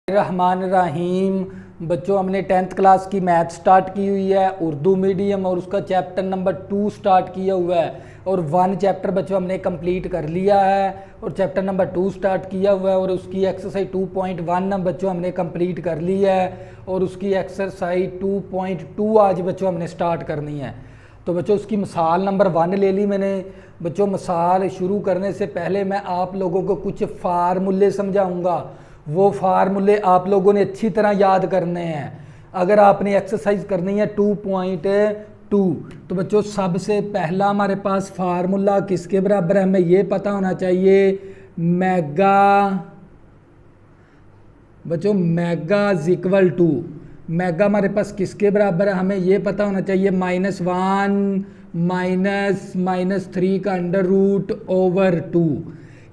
रहमान रहीम। बच्चों, हमने 10th class की मैथ स्टार्ट की हुई है, उर्दू मीडियम, और उसका चैप्टर नंबर 2 स्टार्ट किया हुआ है। और 1 चैप्टर बच्चों हमने कंप्लीट कर लिया है और चैप्टर नंबर 2 स्टार्ट किया हुआ है, और उसकी एक्सरसाइज 2.1 बच्चों हमने कंप्लीट कर ली है, और उसकी एक्सरसाइज 2.2 आज बच्चों हमने स्टार्ट करनी है। तो बच्चों, उसकी मिसाल नंबर 1 ले ली मैंने। बच्चों, मिसाल शुरू करने से पहले मैं आप लोगों को कुछ फार्मूले समझाऊंगा। वो फार्मूले आप लोगों ने अच्छी तरह याद करने हैं अगर आपने एक्सरसाइज करनी है 2.2। तो बच्चों, सबसे पहला हमारे पास फार्मूला किसके बराबर है, हमें ये पता होना चाहिए। मेगा, बच्चों omega is equal to, omega हमारे पास किसके बराबर है, हमें ये पता होना चाहिए -1 -3 का अंडर रूट ओवर 2।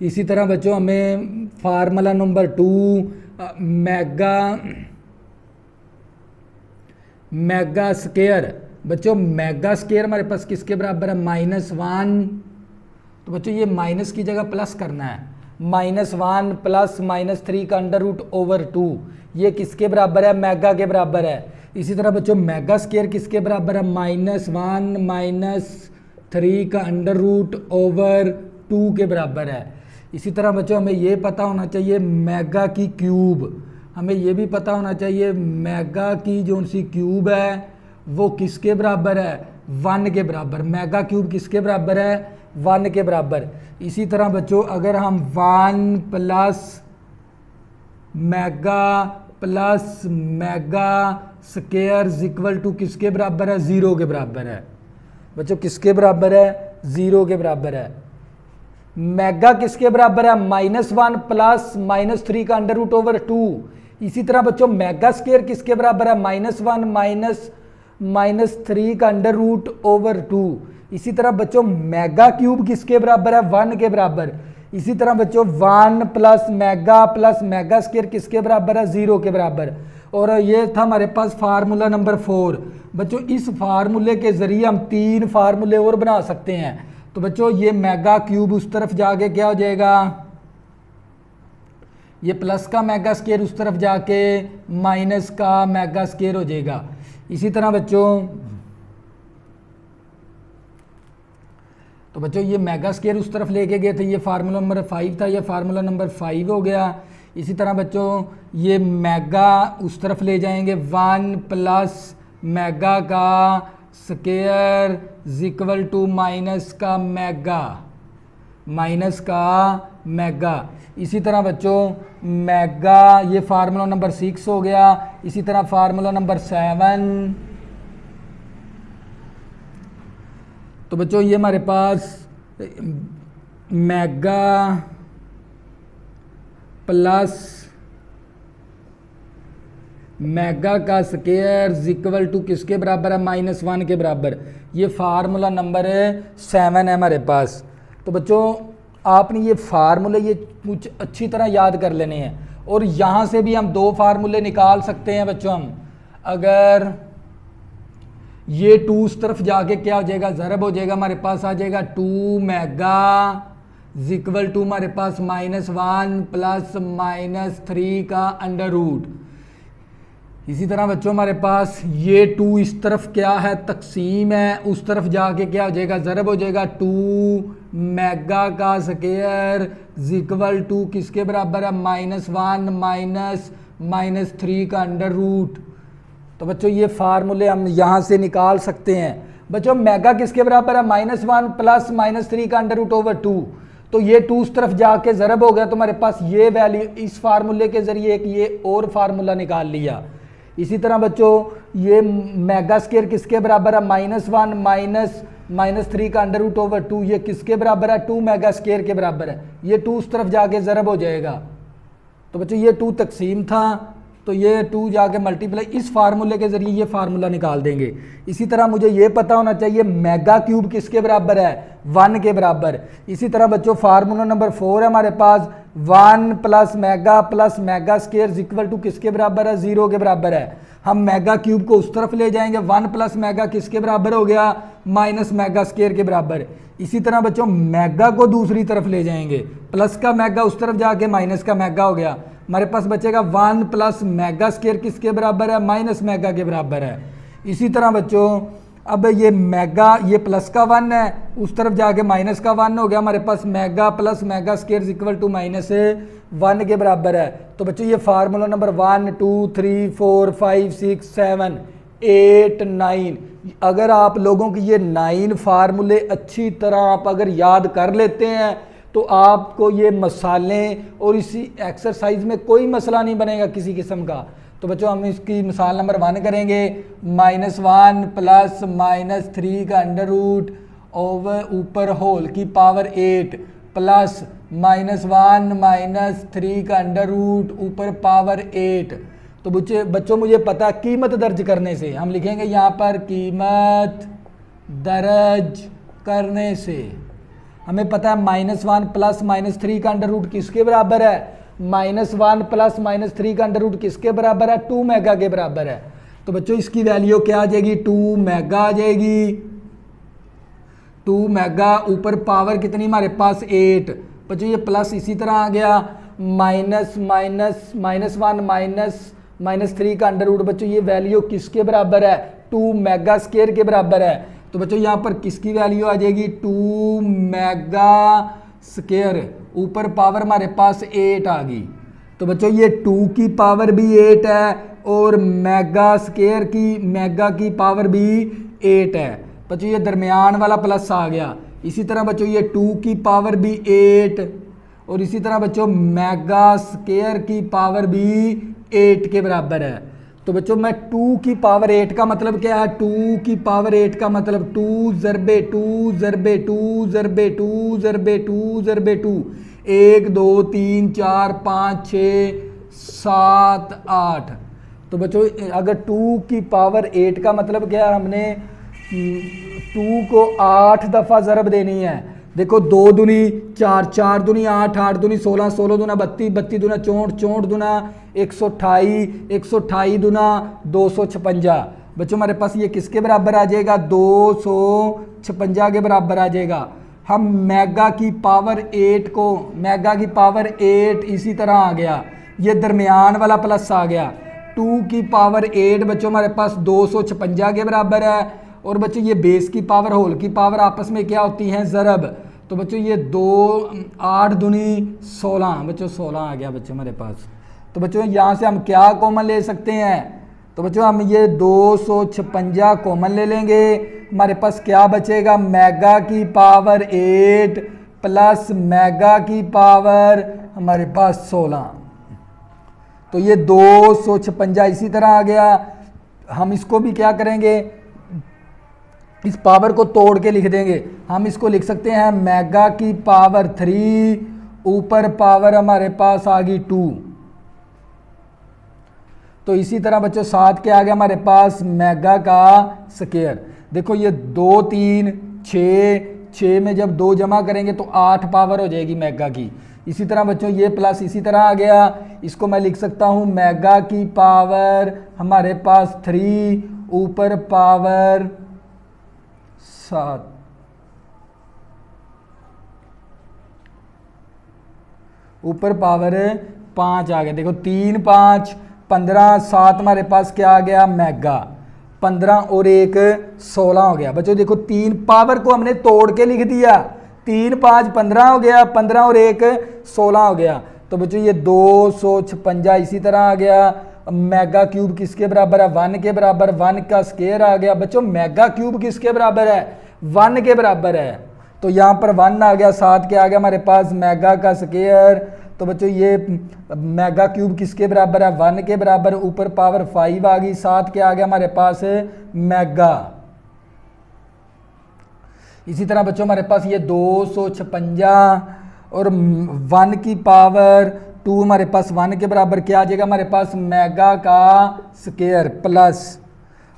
इसी तरह बच्चों हमें फार्मूला नंबर 2 मेगा स्केयर, बच्चों मेगा स्केयर हमारे पास किसके बराबर है, -1। तो बच्चों ये माइनस की जगह प्लस करना है, -1 प्लस -3 का अंडर रूट ओवर 2, ये किसके बराबर है, मेगा के बराबर है। इसी तरह बच्चों मेगा स्केयर किसके बराबर है, -1 -3 का अंडर रूट ओवर 2 के बराबर है। इसी तरह बच्चों हमें ये पता होना चाहिए मेगा की क्यूब, हमें ये भी पता होना चाहिए मेगा की जो सी क्यूब है वो किसके बराबर है, 1 के बराबर। मेगा क्यूब किसके बराबर है, 1 के बराबर। इसी तरह बच्चों अगर हम 1 plus omega square equal to किसके बराबर है, 0 के बराबर है। बच्चों किसके बराबर है, 0 के बराबर है। मेगा किसके बराबर है, -1 प्लस -3 का अंडर रूट ओवर 2। इसी तरह बच्चों मेगा स्केयर किसके बराबर है, -1 -3 का अंडर रूट ओवर 2। इसी तरह बच्चों मेगा क्यूब किसके बराबर है, 1 के बराबर। इसी तरह बच्चों 1 प्लस मेगा स्केयर किसके बराबर है, 0 के बराबर। और ये था हमारे पास फार्मूला नंबर 4। बच्चों इस फार्मूले के जरिए हम 3 फार्मूले और बना सकते हैं। तो बच्चों ये मेगा क्यूब उस तरफ जाके क्या हो जाएगा, ये प्लस का मेगा स्केयर उस तरफ जाके माइनस का मेगा स्केयर हो जाएगा। इसी तरह बच्चों तो बच्चों ये मेगा स्केयर उस तरफ लेके गए थे, ये फार्मूला नंबर 5 था, ये फार्मूला नंबर 5 हो गया। इसी तरह बच्चों ये मेगा उस तरफ ले जाएंगे, 1 प्लस मेगा का स्केयर इक्वल टू माइनस का मेगा। इसी तरह बच्चों मेगा, ये फार्मूला नंबर 6 हो गया। इसी तरह फार्मूला नंबर 7। तो बच्चों ये हमारे पास मेगा प्लस मेगा का स्केयर इक्वल टू किसके बराबर है, -1 के बराबर। ये फार्मूला नंबर 7 है हमारे पास। तो बच्चों आपने ये फार्मूले ये कुछ अच्छी तरह याद कर लेने हैं, और यहाँ से भी हम 2 फार्मूले निकाल सकते हैं बच्चों। हम अगर ये 2 उस तरफ जाके क्या हो जाएगा, ज़रब हो जाएगा, हमारे पास आ जाएगा 2 मेगा इक्वल टू हमारे पास -1 प्लस -3 का अंडर रूट। इसी तरह बच्चों हमारे पास ये 2 इस तरफ क्या है, तकसीम है, उस तरफ जाके क्या हो जाएगा, ज़रब हो जाएगा, 2 मेगा का स्केयर इक्वल टू किसके बराबर है, -1 -3 का अंडर रूट। तो बच्चों ये फार्मूले हम यहाँ से निकाल सकते हैं। बच्चों मेगा किसके बराबर है, -1 प्लस -3 का अंडर रूट ओवर 2। तो ये 2 उस तरफ जाके ज़रब हो गया, तो हमारे पास ये वैल्यू, इस फार्मूले के जरिए एक ये और फार्मूला निकाल लिया। इसी तरह बच्चों ये मेगा स्केयर किसके बराबर है, -1 -3 का अंडर रूट ओवर 2, ये किसके बराबर है, 2 मेगा स्केयर के बराबर है। ये 2 उस तरफ जाके ज़रब हो जाएगा। तो बच्चों ये 2 तकसीम था, तो ये 2 जाके मल्टीप्लाई, इस फार्मूले के जरिए ये फार्मूला निकाल देंगे। इसी तरह मुझे ये पता होना चाहिए मेगा क्यूब किसके बराबर है, 1 के बराबर। इसी तरह बच्चों फार्मूला नंबर 4 है हमारे पास, 1 plus omega square equal to किसके बराबर है, 0 के बराबर है। हम मेगा क्यूब को उस तरफ ले जाएंगे, 1 प्लस मेगा किसके बराबर हो गया, माइनस मेगा स्केयर के बराबर। इसी तरह बच्चों मेगा को दूसरी तरफ ले जाएंगे, प्लस का मेगा उस तरफ जाके माइनस का मेगा हो गया, हमारे पास बचेगा 1 प्लस मेगा स्क्वायर किसके बराबर है, माइनस मेगा के बराबर है। इसी तरह बच्चों अब ये मेगा, ये प्लस का 1 है, उस तरफ जाके माइनस का 1 हो गया, हमारे पास mega plus mega square equal to minus 1 के बराबर है। तो बच्चों ये फार्मूला नंबर 1 2 3 4 5 6 7 8 9, अगर आप लोगों की ये 9 फार्मूले अच्छी तरह आप अगर याद कर लेते हैं तो आपको ये मसाले और इसी एक्सरसाइज में कोई मसला नहीं बनेगा किसी किस्म का। तो बच्चों हम इसकी मिसाल नंबर 1 करेंगे, -1 प्लस -3 का अंडर रूट ओवर ऊपर होल की पावर 8 प्लस -1 -3 का अंडर रूट ऊपर पावर 8। तो बच्चों मुझे पता कीमत दर्ज करने से हम लिखेंगे यहाँ पर कीमत दर्ज करने से हमें पता है -1 प्लस -3 का अंडर रूट किसके बराबर है, -1 प्लस -3 का अंडर रूट किसके बराबर है, 2 मेगा के बराबर है। तो बच्चों इसकी वैल्यू क्या आ जाएगी, 2 मेगा आ जाएगी। 2 मेगा ऊपर पावर कितनी हमारे पास 8। बच्चों ये प्लस इसी तरह आ गया, -1 -3 का अंडर रूट, बच्चों ये वैल्यू किसके बराबर है, 2 मेगा स्क्वायर के बराबर है। तो बच्चों यहाँ पर किसकी वैल्यू आ जाएगी, 2 मेगा स्क्वायर, ऊपर पावर हमारे पास 8 आ गई। तो बच्चों ये 2 की पावर भी 8 है और मेगा स्क्वायर की, मेगा की पावर भी 8 है। बच्चों ये दरमियान वाला प्लस आ गया। इसी तरह बच्चों ये 2 की पावर भी 8 और इसी तरह बच्चों मेगा स्क्वायर की पावर भी 8 के बराबर है। तो बच्चों मैं 2 की पावर 8 का मतलब क्या है, 2 की पावर 8 का मतलब 2 ज़रबे 2 ज़रबे 2 ज़रबे 2 ज़रबे 2 ज़रबे 2, 1 2 3 4 5 6 7 8। तो बच्चों अगर 2 की पावर 8 का मतलब क्या है, हमने 2 को 8 दफ़ा ज़रब देनी है। देखो 2 दूनी 4, 4 दूनी 8, 8 दूनी 16, 16 दूना 32, 32 दूना 64, 64 दूना 128, 128 दूना 256। बच्चों हमारे पास ये किसके बराबर आ जाएगा, 256 के बराबर आ जाएगा। हम मेगा की पावर 8 को, मेगा की पावर 8 इसी तरह आ गया, ये दरमियान वाला प्लस आ गया। 2 की पावर 8 बच्चों हमारे पास 256 के बराबर है। और बच्चों ये बेस की पावर होल की पावर आपस में क्या होती हैं, ज़रब। तो बच्चों ये 2 8 दूनी 16, बच्चों 16 आ गया बच्चों हमारे पास। तो बच्चों यहाँ से हम क्या कॉमन ले सकते हैं, तो बच्चों हम ये 256 कॉमन ले लेंगे, हमारे पास क्या बचेगा, मेगा की पावर 8 प्लस मेगा की पावर हमारे पास 16। तो ये 256 इसी तरह आ गया। हम इसको भी क्या करेंगे, इस पावर को तोड़ के लिख देंगे। हम इसको लिख सकते हैं मेगा की पावर 3 ऊपर पावर हमारे पास आ गई 2। तो इसी तरह बच्चों साथ क्या आ गया हमारे पास, मेगा का स्क्वायर। देखो ये 2 3 6, 6 में जब 2 जमा करेंगे तो 8 पावर हो जाएगी मेगा की। इसी तरह बच्चों ये प्लस इसी तरह आ गया, इसको मैं लिख सकता हूँ मेगा की पावर हमारे पास 3 ऊपर पावर 7। ऊपर पावर 5 आ गया। देखो 3 5 15, 7 हमारे पास क्या आ गया, मेगा। 15 और 1 16 हो गया। बच्चों देखो 3 पावर को हमने तोड़ के लिख दिया, 3 5 15 हो गया, 15 और 1 16 हो गया। तो बच्चों ये 256 इसी तरह आ गया। मेगा क्यूब किसके बराबर है, 1 के बराबर, 1 का स्क्वायर आ गया। बच्चों मेगा क्यूब किसके बराबर है, 1 के बराबर है। तो यहाँ पर 1 आ गया, साथ क्या आ गया हमारे पास, मेगा का स्क्वायर। तो बच्चों ये मेगा क्यूब किसके बराबर है, 1 के बराबर, ऊपर पावर 5 आ गई, साथ क्या आ गया हमारे पास, मेगा। इसी तरह बच्चों हमारे पास ये 256 और 1 की पावर 2 हमारे पास 1 के बराबर क्या आ जाएगा हमारे पास, मेगा का स्क्वायर प्लस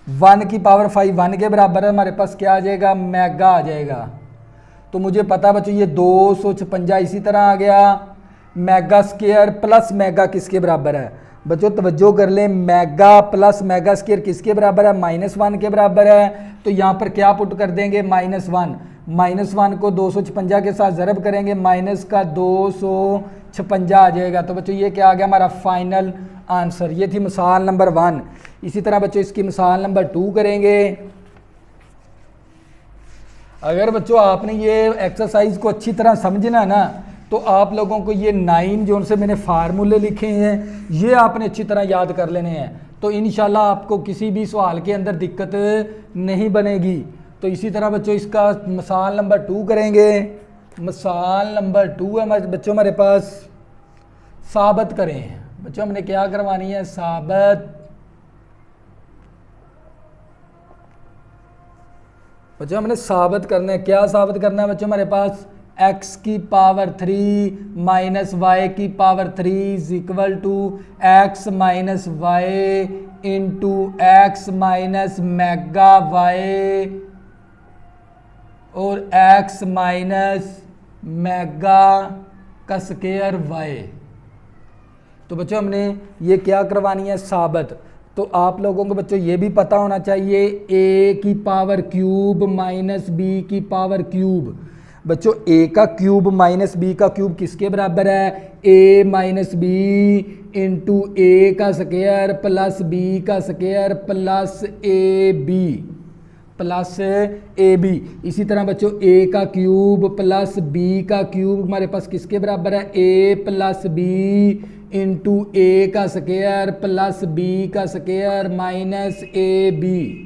1 की पावर 5 1 के बराबर है, हमारे पास क्या आ जाएगा, मेगा आ जाएगा। तो मुझे पता बच्चों ये 256 इसी तरह आ गया। मेगा स्क्वायर प्लस मेगा किसके बराबर है, बच्चों तवज्जो कर लें, मेगा प्लस मेगा स्क्वायर किसके बराबर है, -1 के बराबर है। तो यहाँ पर क्या पुट कर देंगे, -1 को 256 के साथ ज़रब करेंगे, माइनस का 256 56 आ जाएगा। तो बच्चों ये क्या आ गया हमारा फाइनल आंसर। ये थी मिसाल नंबर 1। इसी तरह बच्चों इसकी मिसाल नंबर 2 करेंगे। अगर बच्चों आपने ये एक्सरसाइज को अच्छी तरह समझना ना तो आप लोगों को ये 9 जो उनसे मैंने फार्मूले लिखे हैं ये आपने अच्छी तरह याद कर लेने हैं। तो इंशाल्लाह आपको किसी भी सवाल के अंदर दिक्कत नहीं बनेगी। तो इसी तरह बच्चों इसका मिसाल नंबर 2 करेंगे। मिसाल नंबर 2 है बच्चों हमारे पास साबित करें। बच्चों हमने क्या करवानी है, साबित। बच्चों हमने साबित करना है। क्या साबित करना है बच्चों, हमारे पास x की पावर 3 माइनस वाई की power 3 is equal to x minus y into x minus omega y और x माइनस मेगा का स्क्वायर वाई। तो बच्चों हमने ये क्या करवानी है, साबित। तो आप लोगों को बच्चों ये भी पता होना चाहिए a की पावर क्यूब माइनस b की पावर क्यूब। बच्चों a का क्यूब माइनस b का क्यूब किसके बराबर है, a माइनस बी इंटू ए का स्क्वायर प्लस b का स्क्वायर प्लस ए बी। इसी तरह बच्चों a का क्यूब प्लस b का क्यूब हमारे पास किसके बराबर है, a प्लस बी इंटू ए का स्क्वायर प्लस बी का स्क्वायर माइनस ए बी।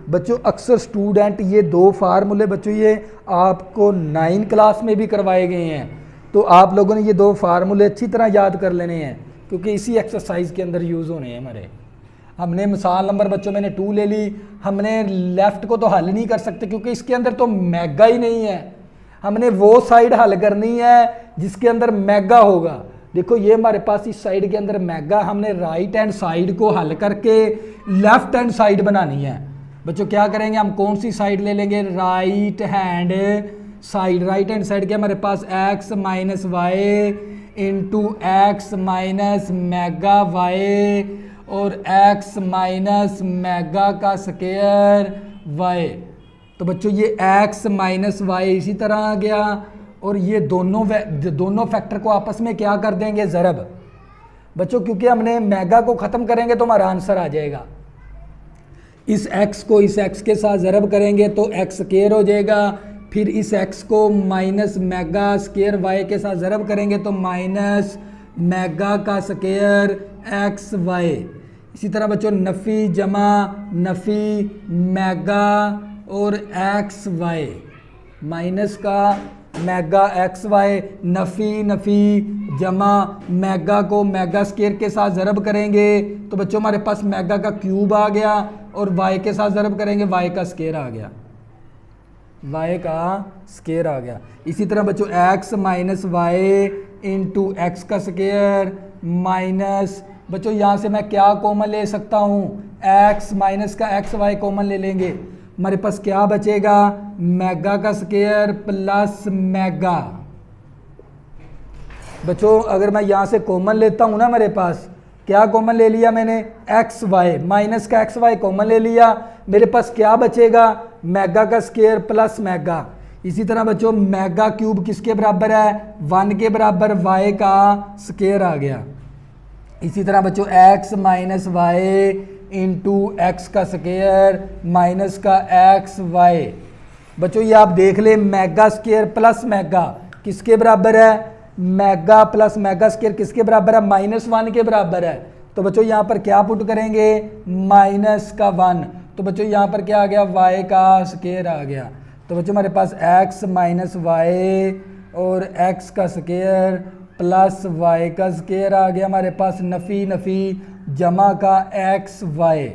बच्चों अक्सर स्टूडेंट ये 2 फार्मूले बच्चों ये आपको 9 क्लास में भी करवाए गए हैं। तो आप लोगों ने ये 2 फार्मूले अच्छी तरह याद कर लेने हैं क्योंकि इसी एक्सरसाइज के अंदर यूज़ होने हैं हमारे। हमने मिसाल नंबर बच्चों मैंने 2 ले ली। हमने लेफ़्ट को तो हल नहीं कर सकते क्योंकि इसके अंदर तो मेगा ही नहीं है। हमने वो साइड हल करनी है जिसके अंदर मेगा होगा। देखो ये हमारे पास इस साइड के अंदर मेगा, हमने राइट हैंड साइड को हल करके लेफ्ट हैंड साइड बनानी है। बच्चों क्या करेंगे, हम कौन सी साइड ले लेंगे, right hand side. Right hand side के हमारे पास x minus y into x minus omega y और x माइनस मेगा का स्क्वायर वाई। तो बच्चों ये x माइनस वाई इसी तरह आ गया और ये दोनों फैक्टर को आपस में क्या कर देंगे, ज़रब। बच्चों क्योंकि हमने मेगा को ख़त्म करेंगे तो हमारा आंसर आ जाएगा। इस x को इस x के साथ ज़रब करेंगे तो x स्क्वायर हो जाएगा। फिर इस x को माइनस मेगा स्क्वायर y के साथ ज़रब करेंगे तो माइनस मेगा का स्क्वायर x y। इसी तरह बच्चों नफ़ी जमा नफ़ी मेगा और एक्स वाई, माइनस का मेगा एक्स वाई, नफ़ी जमा मेगा को मेगा स्क्वायर के साथ ज़रब करेंगे तो बच्चों हमारे पास मेगा का क्यूब आ गया और वाई के साथ ज़रब करेंगे वाई का स्क्वायर आ गया, वाई का स्क्वायर आ गया। इसी तरह बच्चों x minus y into x का स्क्वायर माइनस, बच्चों यहाँ से मैं क्या कॉमन ले सकता हूँ, एक्स माइनस का एक्स वाई कॉमन ले लेंगे। हमारे पास क्या बचेगा, मेगा का स्क्वायर प्लस मेगा। बच्चों अगर मैं यहाँ से कॉमन लेता हूँ ना, मेरे पास क्या कॉमन ले लिया मैंने, एक्स वाई, माइनस का एक्स वाई कॉमन ले लिया। मेरे पास क्या बचेगा, मेगा का स्क्वायर प्लस मेगा। इसी तरह बच्चों मेगा क्यूब किसके बराबर है, 1 के बराबर वाई का स्क्वायर आ गया। इसी तरह बच्चों x minus y into x का स्क्वायर माइनस का एक्स वाई। बच्चों ये आप देख ले, मेगा स्क्वायर प्लस मेगा किसके बराबर है, मेगा प्लस मेगा स्क्वायर किसके बराबर है, -1 के बराबर है। तो बच्चों यहाँ पर क्या पुट करेंगे, माइनस का 1। तो बच्चों यहाँ पर क्या आ गया, वाई का स्क्वायर आ गया। तो बच्चों हमारे पास एक्स माइनस वाई और एक्स का स्क्वायर प्लस वाई का स्क्वायर आ गया। हमारे पास नफ़ी जमा का एक्स वाई,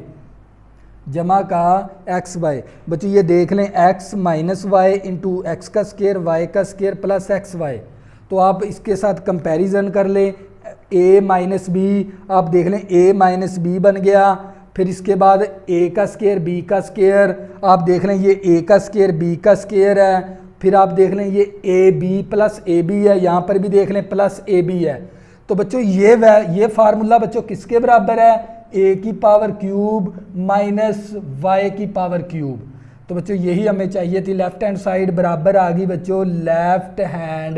जमा का एक्स वाई। बच्चों ये देख लें, x minus y into x का स्क्वायर वाई का स्क्वायर प्लस एक्स वाई। तो आप इसके साथ कंपैरिजन कर लें, a माइनस बी, आप देख लें a माइनस बी बन गया। फिर इसके बाद a का स्क्वायर b का स्क्वायर, आप देख लें ये a का स्क्वायर b का स्क्वायर है। फिर आप देख लें ये a b plus a b है, यहाँ पर भी देख लें प्लस ए बी है। तो बच्चों ये फार्मूला बच्चों किसके बराबर है, ए की पावर क्यूब माइनस वाई की पावर क्यूब। तो बच्चों यही हमें चाहिए थी, लेफ्ट हैंड साइड बराबर आ गई बच्चों लेफ्ट हैंड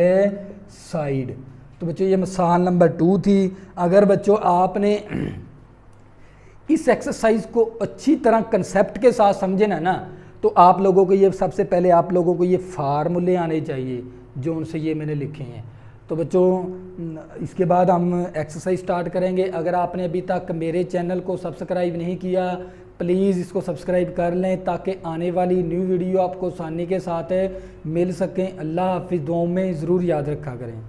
साइड। तो बच्चों ये मिसाल नंबर 2 थी। अगर बच्चों आपने इस एक्सरसाइज को अच्छी तरह कंसेप्ट के साथ समझे ना तो आप लोगों को ये सबसे पहले आप लोगों को ये फार्मूले आने चाहिए जो उनसे ये मैंने लिखे हैं। तो बच्चों इसके बाद हम एक्सरसाइज स्टार्ट करेंगे। अगर आपने अभी तक मेरे चैनल को सब्सक्राइब नहीं किया प्लीज़ इसको सब्सक्राइब कर लें ताकि आने वाली न्यू वीडियो आपको आसानी के साथ मिल सकें। अल्लाह हाफिज़, दुआओं में ज़रूर याद रखा करें।